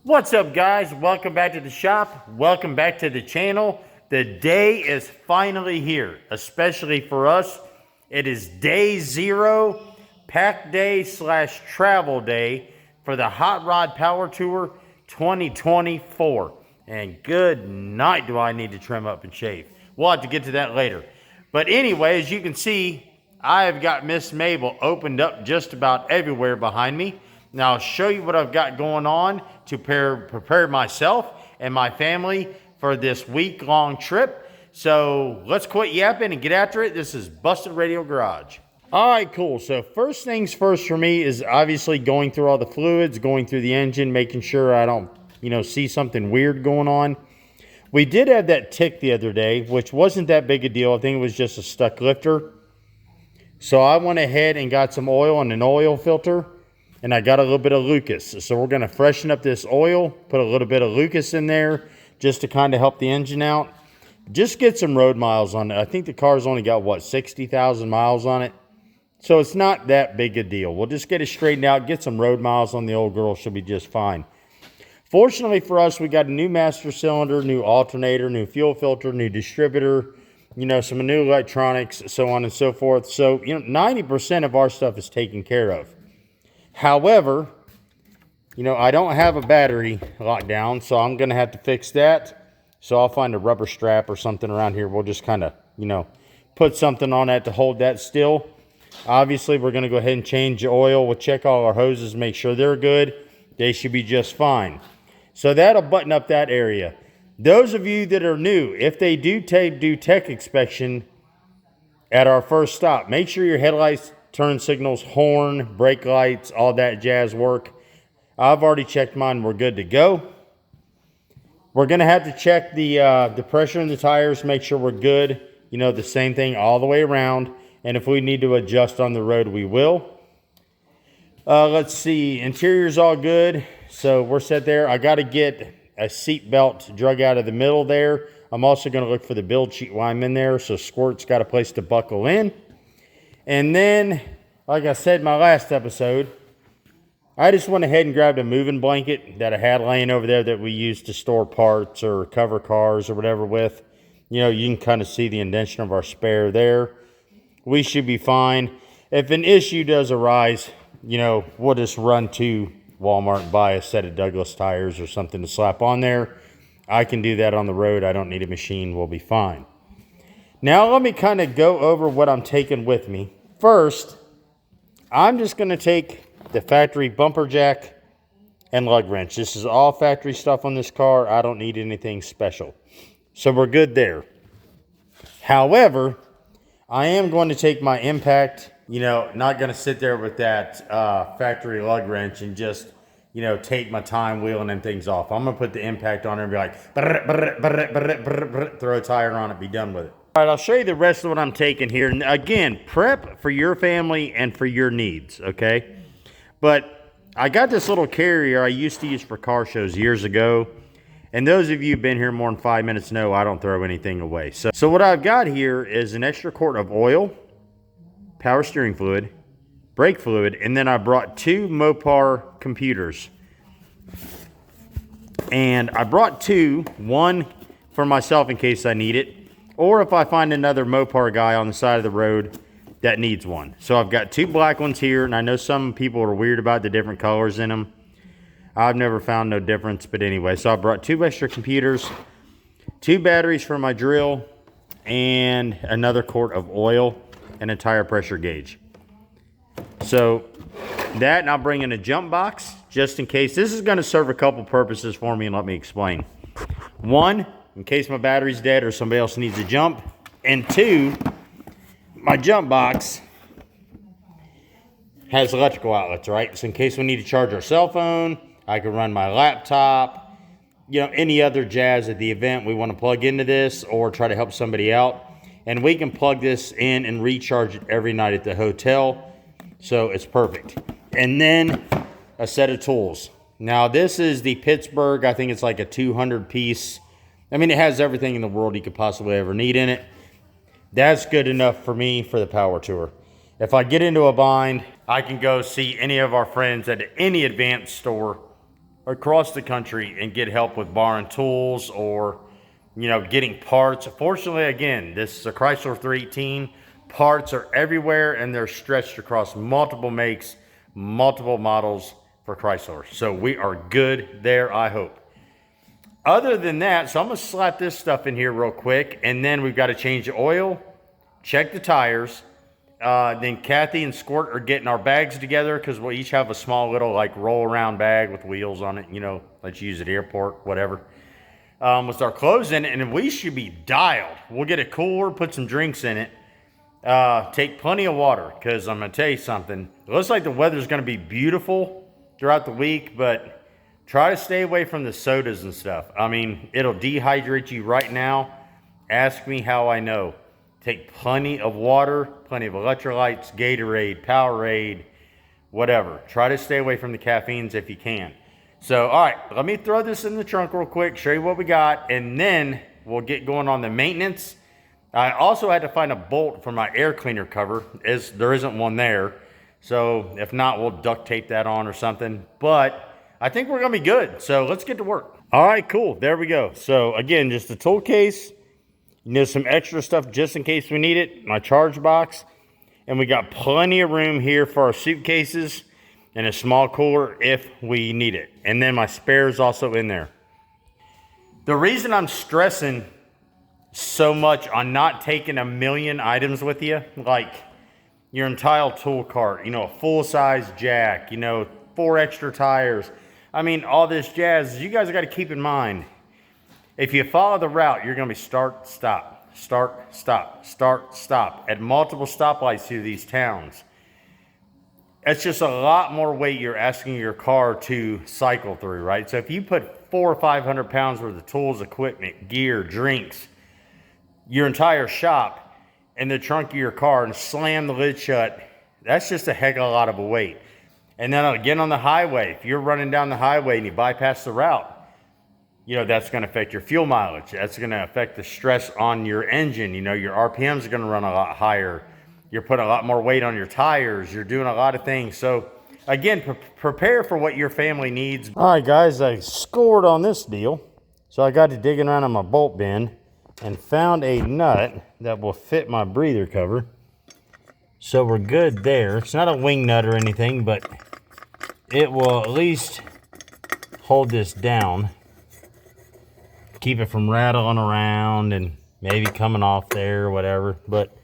What's up, guys? Welcome back to the shop. Welcome back to the channel. The day is finally here, especially for us. It is day 0, pack day / travel day for the Hot Rod Power Tour 2024. And good night, do I need to trim up and shave. We'll have to get to that later. But anyway, as you can see, I have got Mrs Mable opened up just about everywhere behind me. Now I'll show you what I've got going on to prepare myself and my family for this week-long trip. So let's quit yapping and get after it. This is Busted Radio Garage. All right, cool. So first things first for me is obviously going through all the fluids, going through the engine, making sure I don't, see something weird going on. We did have that tick the other day, which wasn't that big a deal. I think it was just a stuck lifter. So I went ahead and got some oil and an oil filter. And I got a little bit of Lucas. So we're going to freshen up this oil, put a little bit of Lucas in there just to kind of help the engine out. Just get some road miles on it. I think the car's only got, 60,000 miles on it. So it's not that big a deal. We'll just get it straightened out, get some road miles on the old girl. She'll be just fine. Fortunately for us, we got a new master cylinder, new alternator, new fuel filter, new distributor, some new electronics, so on and so forth. So, 90% of our stuff is taken care of. However, I don't have a battery locked down, so I'm going to have to fix that. So I'll find a rubber strap or something around here. We'll just kind of, put something on that to hold that still. Obviously, we're going to go ahead and change the oil. We'll check all our hoses, make sure they're good. They should be just fine. So that'll button up that area. Those of you that are new, if they do tech inspection at our first stop, make sure your headlights, turn signals, horn, brake lights, all that jazz work. I've already checked mine. We're good to go. We're going to have to check the pressure in the tires, make sure we're good. The same thing all the way around. And if we need to adjust on the road, we will. Let's see. Interior's all good. So we're set there. I got to get a seat belt drug out of the middle there. I'm also going to look for the build sheet while I'm in there. So Squirt's got a place to buckle in. And then, like I said in my last episode, I just went ahead and grabbed a moving blanket that I had laying over there that we use to store parts or cover cars or whatever with. You can kind of see the indentation of our spare there. We should be fine. If an issue does arise, we'll just run to Walmart and buy a set of Douglas tires or something to slap on there. I can do that on the road. I don't need a machine. We'll be fine. Now let me kind of go over what I'm taking with me. First, I'm just going to take the factory bumper jack and lug wrench. This is all factory stuff on this car. I don't need anything special. So we're good there. However, I am going to take my impact, not going to sit there with that factory lug wrench and just, take my time wheeling them things off. I'm going to put the impact on it and be like, brr, brr, brr, brr, brr, brr, throw a tire on it, be done with it. All right, I'll show you the rest of what I'm taking here. And again, prep for your family and for your needs, okay? But I got this little carrier I used to use for car shows years ago. And those of you who've been here more than 5 minutes know I don't throw anything away. So what I've got here is an extra quart of oil, power steering fluid, brake fluid, and then I brought 2 Mopar computers. And I brought 2, one for myself in case I need it, or if I find another Mopar guy on the side of the road that needs one. So I've got 2 black ones here, and I know some people are weird about the different colors in them. I've never found no difference, but anyway. So I brought 2 extra computers, 2 batteries for my drill, and another quart of oil, and a tire pressure gauge. So that, and I'll bring in a jump box, just in case. This is going to serve a couple purposes for me, and let me explain. 1, in case my battery's dead or somebody else needs a jump. And 2, my jump box has electrical outlets, right? So in case we need to charge our cell phone, I can run my laptop, any other jazz at the event we want to plug into this or try to help somebody out. And we can plug this in and recharge it every night at the hotel. So it's perfect. And then a set of tools. Now this is the Pittsburgh, I think it's like a 200 piece. I mean, it has everything in the world you could possibly ever need in it. That's good enough for me for the power tour. If I get into a bind, I can go see any of our friends at any advanced store across the country and get help with borrowing tools or, you know, getting parts. Fortunately, again, this is a Chrysler 318. Parts are everywhere and they're stretched across multiple makes, multiple models for Chrysler. So we are good there, I hope. Other than that, so I'm going to slap this stuff in here real quick, and then we've got to change the oil, check the tires. Then Kathy and Squirt are getting our bags together because we'll each have a small little like roll around bag with wheels on it, you know, let's use at the airport, whatever. We'll start clothes in it, and we should be dialed. We'll get a cooler, put some drinks in it. Take plenty of water, because I'm going to tell you something. It looks like the weather's going to be beautiful throughout the week, but try to stay away from the sodas and stuff. I mean, it'll dehydrate you right now. Ask me how I know. Take plenty of water, plenty of electrolytes, Gatorade, Powerade, whatever. Try to stay away from the caffeines if you can. So, all right, let me throw this in the trunk real quick, show you what we got, and then we'll get going on the maintenance. I also had to find a bolt for my air cleaner cover. There isn't one there. So if not, we'll duct tape that on or something. But I think we're going to be good. So let's get to work. All right, cool. There we go. So again, just a tool case. You know, some extra stuff just in case we need it. My charge box. And we got plenty of room here for our suitcases and a small cooler if we need it. And then my spare is also in there. The reason I'm stressing so much on not taking a million items with you, like your entire tool cart, you know, a full-size jack, you know, 4 extra tires. I mean, all this jazz, you guys got to keep in mind, if you follow the route, you're going to be start, stop, start, stop, start, stop at multiple stoplights through these towns. It's just a lot more weight you're asking your car to cycle through, right? So if you put 400 or 500 pounds worth of tools, equipment, gear, drinks, your entire shop in the trunk of your car and slam the lid shut, that's just a heck of a lot of a weight. And then again on the highway, if you're running down the highway and you bypass the route, you know, that's going to affect your fuel mileage. That's going to affect the stress on your engine. You know, your RPMs are going to run a lot higher. You're putting a lot more weight on your tires. You're doing a lot of things. So again, prepare for what your family needs. All right, guys, I scored on this deal. So I got to digging around in my bolt bin and found a nut that will fit my breather cover. So we're good there. It's not a wing nut or anything, but it will at least hold this down. Keep it from rattling around and maybe coming off there or whatever. But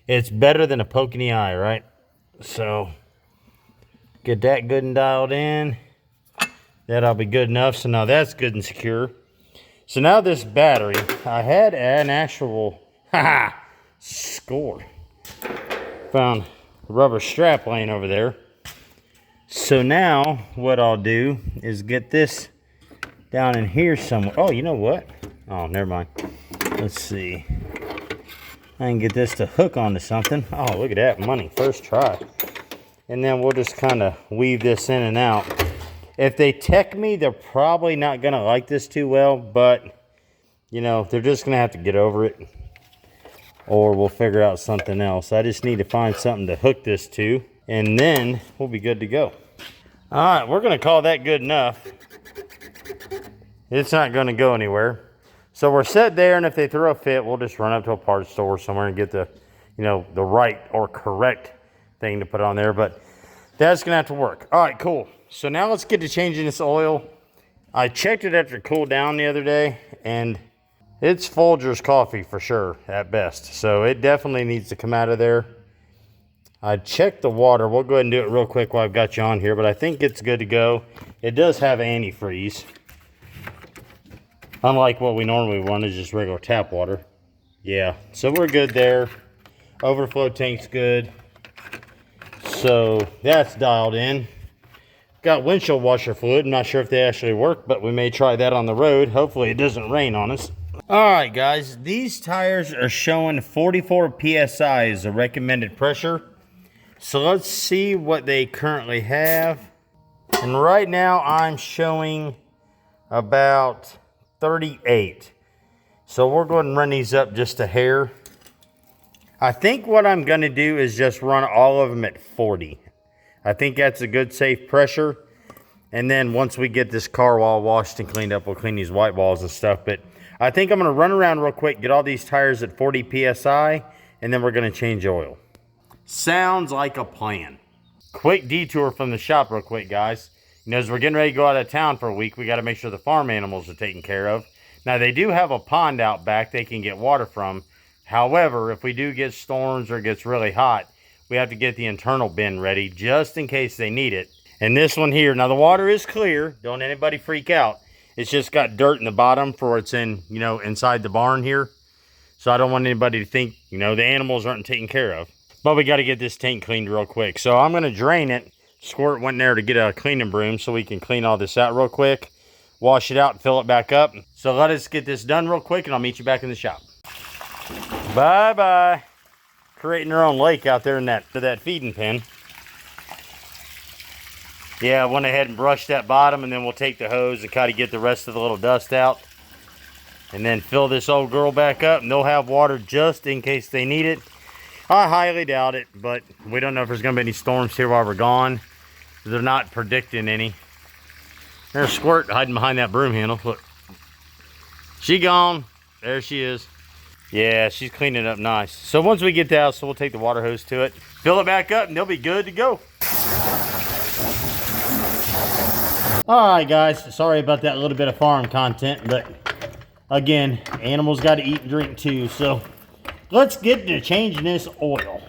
it's better than a poke in the eye, right? So get that good and dialed in. That'll be good enough. So now that's good and secure. So now this battery, I had an actual, score. Found the rubber strap laying over there. So now what I'll do is get this down in here somewhere. Oh, you know what? Oh, never mind. Let's see. I can get this to hook onto something. Oh, look at that money. First try. And then we'll just kind of weave this in and out. If they tech me, they're probably not going to like this too well, but, you know, they're just going to have to get over it, or we'll figure out something else. I just need to find something to hook this to, and then we'll be good to go. All right, we're going to call that good enough. It's not going to go anywhere. So we're set there, and if they throw a fit, we'll just run up to a parts store somewhere and get the, you know, the right or correct thing to put on there, but that's going to have to work. All right, cool. So now let's get to changing this oil. I checked it after it cooled down the other day, and it's Folgers coffee for sure at best. So it definitely needs to come out of there. I checked the water. We'll go ahead and do it real quick while I've got you on here, but I think it's good to go. It does have antifreeze. Unlike what we normally run is just regular tap water. Yeah, so we're good there. Overflow tank's good. So that's dialed in. Got windshield washer fluid. I'm not sure if they actually work, but we may try that on the road. Hopefully it doesn't rain on us. All right, guys. These tires are showing 44 PSI is the recommended pressure. So let's see what they currently have. And right now I'm showing about 38. So we're going to run these up just a hair. I think what I'm going to do is just run all of them at 40. I think that's a good safe pressure. And then once we get this car all washed and cleaned up, we'll clean these white walls and stuff. But I think I'm going to run around real quick, get all these tires at 40 PSI, and then we're going to change oil. Sounds like a plan. Quick detour from the shop real quick, guys. You know, as we're getting ready to go out of town for a week, we got to make sure the farm animals are taken care of. Now, they do have a pond out back they can get water from. However, if we do get storms or it gets really hot, we have to get the internal bin ready just in case they need it. And this one here, now the water is clear. Don't anybody freak out. It's just got dirt in the bottom for it's in, you know, inside the barn here. So I don't want anybody to think, you know, the animals aren't taken care of. But we got to get this tank cleaned real quick. So I'm going to drain it. Squirt went in there to get a cleaning broom so we can clean all this out real quick. Wash it out and fill it back up. So let us get this done real quick and I'll meet you back in the shop. Bye-bye. Creating their own lake out there in that feeding pen. Yeah, I went ahead and brushed that bottom, and then we'll take the hose and kind of get the rest of the little dust out. And then fill this old girl back up, and they'll have water just in case they need it. I highly doubt it, but we don't know if there's going to be any storms here while we're gone. They're not predicting any. There's Squirt hiding behind that broom handle. Look. She gone. There she is. Yeah, she's cleaning it up nice. So once we get the house, we'll take the water hose to it, fill it back up, and they'll be good to go. All right, guys. Sorry about that little bit of farm content, but again, animals got to eat and drink too. So let's get to changing this oil.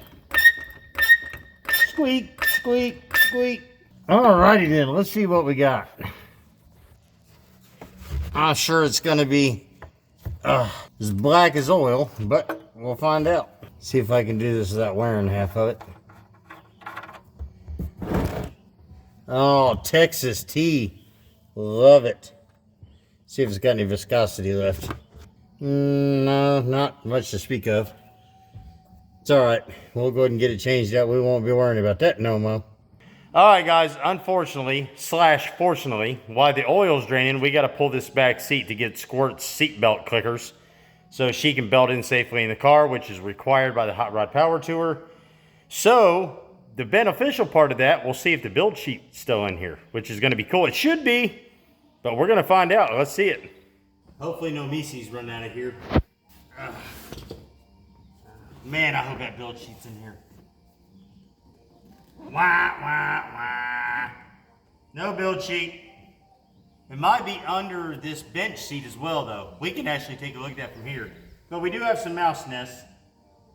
Squeak, squeak, squeak. All righty then. Let's see what we got. I'm sure it's going to be as black as oil, but we'll find out. See if I can do this without wearing half of it. Oh, Texas tea. Love it. See if it's got any viscosity left. No, not much to speak of. It's all right. We'll go ahead and get it changed out. We won't be worrying about that no more. All right, guys. Unfortunately, / fortunately, while the oil's draining, we got to pull this back seat to get Squirt's seatbelt clickers so she can belt in safely in the car, which is required by the Hot Rod Power Tour. So the beneficial part of that, we'll see if the build sheet's still in here, which is going to be cool. It should be, but we're going to find out. Let's see it. Hopefully no Mises run out of here. Man, I hope that build sheet's in here. Wah, wah, wah. No build sheet. It might be under this bench seat as well, though. We can actually take a look at that from here. But we do have some mouse nests,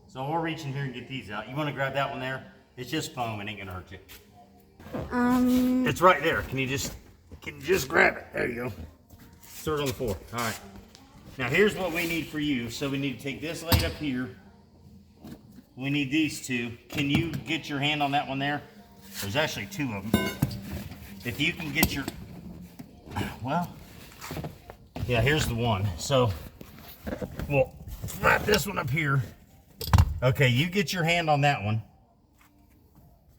so we'll reach in here and get these out. You want to grab that one there? It's just foam. It ain't gonna hurt you. It's right there. Can you just grab it? There you go. Throw it on the floor. All right. Now here's what we need for you. So we need to take this laid up here. We need these two. Can you get your hand on that one there? There's actually two of them. If you can get your, well, yeah, here's the one. So we'll flap this one up here. Okay, you get your hand on that one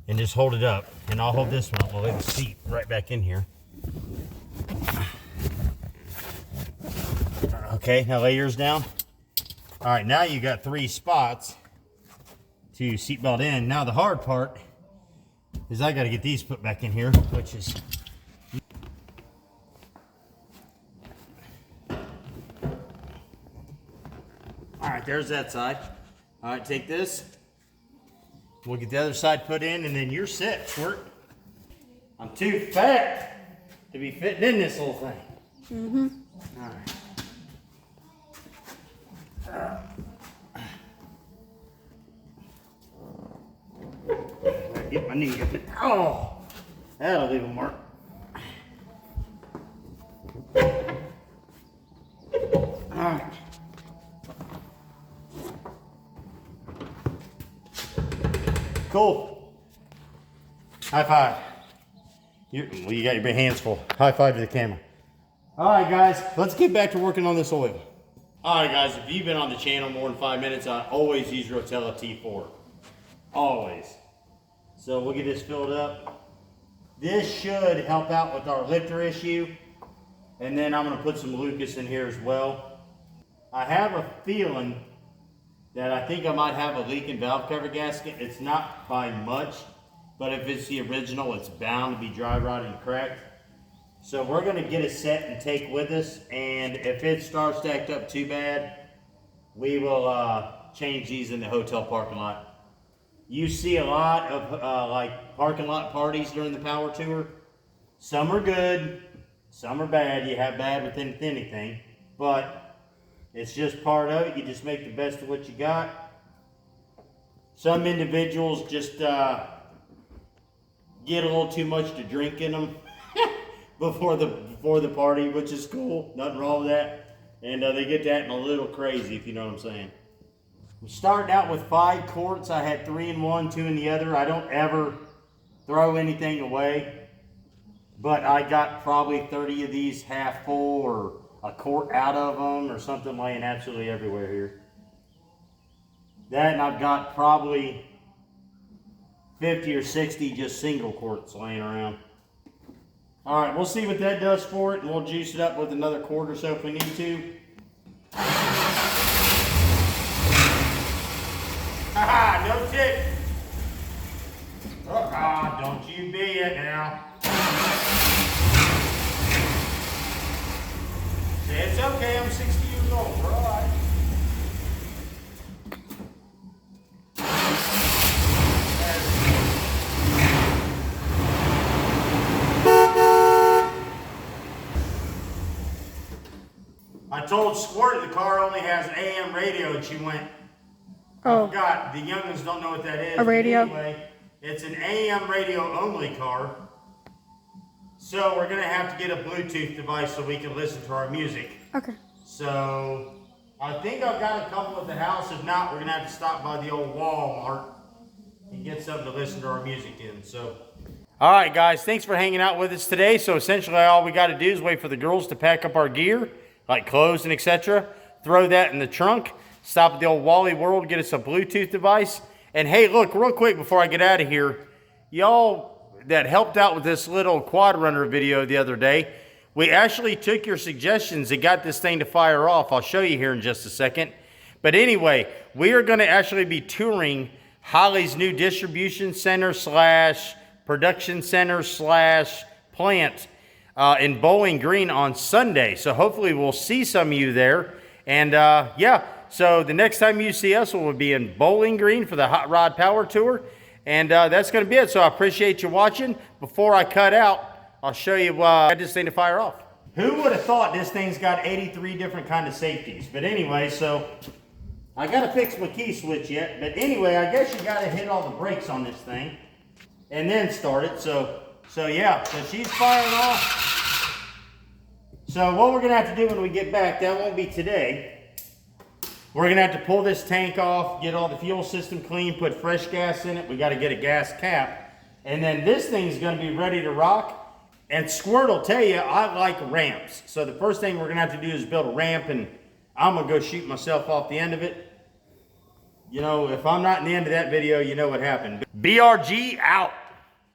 and just hold it up, and I'll hold this one up. We'll lay the seat right back in here. Okay, now lay yours down. All right, now you got 3 spots to seatbelt in. Now the hard part is I got to get these put back in here, which is all right. There's that side. All right, take this. We'll get the other side put in, and then you're set, Squirt. I'm too fat to be fitting in this little thing. Mm-hmm. All right. Get my knee up. Oh, that'll leave a mark. All right. Cool. High five. You got your hands full. High five to the camera. All right, guys, let's get back to working on this oil. All right, guys, if you've been on the channel more than 5 minutes, I always use Rotella T4. Always. So we'll get this filled up. This should help out with our lifter issue. And then I'm going to put some Lucas in here as well. I have a feeling that I think I might have a leak in valve cover gasket. It's not by much, but if it's the original, it's bound to be dry rotted and cracked. So we're gonna get a set and take with us, and if it starts to act up too bad, we will change these in the hotel parking lot. You see a lot of like parking lot parties during the power tour. Some are good, some are bad. You have bad with anything, but it's just part of it. You just make the best of what you got. Some individuals just get a little too much to drink in them before the party, which is cool. Nothing wrong with that. And they get that a little crazy, if you know what I'm saying. We started out with 5 quarts. I had 3 in one, 2 in the other. I don't ever throw anything away, but I got probably 30 of these half full or a quart out of them or something laying absolutely everywhere here. That, and I've got probably 50 or 60 just single quarts laying around. All right, we'll see what that does for it, and we'll juice it up with another quart or so if we need to. Haha, no tick. Oh, don't you be it now. It's okay, I'm 60 years old, we're all right. I told Squirt the car only has an AM radio, and she went, oh, I forgot, the youngins don't know what that is. A radio? Anyway, it's an AM radio only car. So we're gonna have to get a Bluetooth device so we can listen to our music. okay. So I think I've got a couple at the house. If not, we're gonna have to stop by the old Walmart and get something to listen to our music in. So, all right, guys, thanks for hanging out with us today. So essentially, all we got to do is wait for the girls to pack up our gear, like clothes and etc. Throw that in the trunk. Stop at the old Wally World, get us a Bluetooth device. And hey, look, real quick before I get out of here, y'all that helped out with this little quad runner video the other day, we actually took your suggestions and got this thing to fire off. I'll show you here in just a second. But anyway, we are going to actually be touring Holly's new distribution center slash production center slash plant in Bowling Green on Sunday. So hopefully we'll see some of you there. And yeah, so the next time you see us, we'll be in Bowling Green for the Hot Rod Power Tour. And that's going to be it. So I appreciate you watching. Before I cut out, I'll show you I got this thing to fire off. Who would have thought this thing's got 83 different kind of safeties? But anyway, so I got to fix my key switch yet. But anyway, I guess you got to hit all the brakes on this thing and then start it. So yeah, so she's firing off. So what we're going to have to do when we get back, that won't be today. We're going to have to pull this tank off, get all the fuel system clean, put fresh gas in it. We got to get a gas cap. And then this thing's going to be ready to rock. And Squirt will tell you, I like ramps. So the first thing we're going to have to do is build a ramp, and I'm going to go shoot myself off the end of it. You know, if I'm not in the end of that video, you know what happened. BRG out.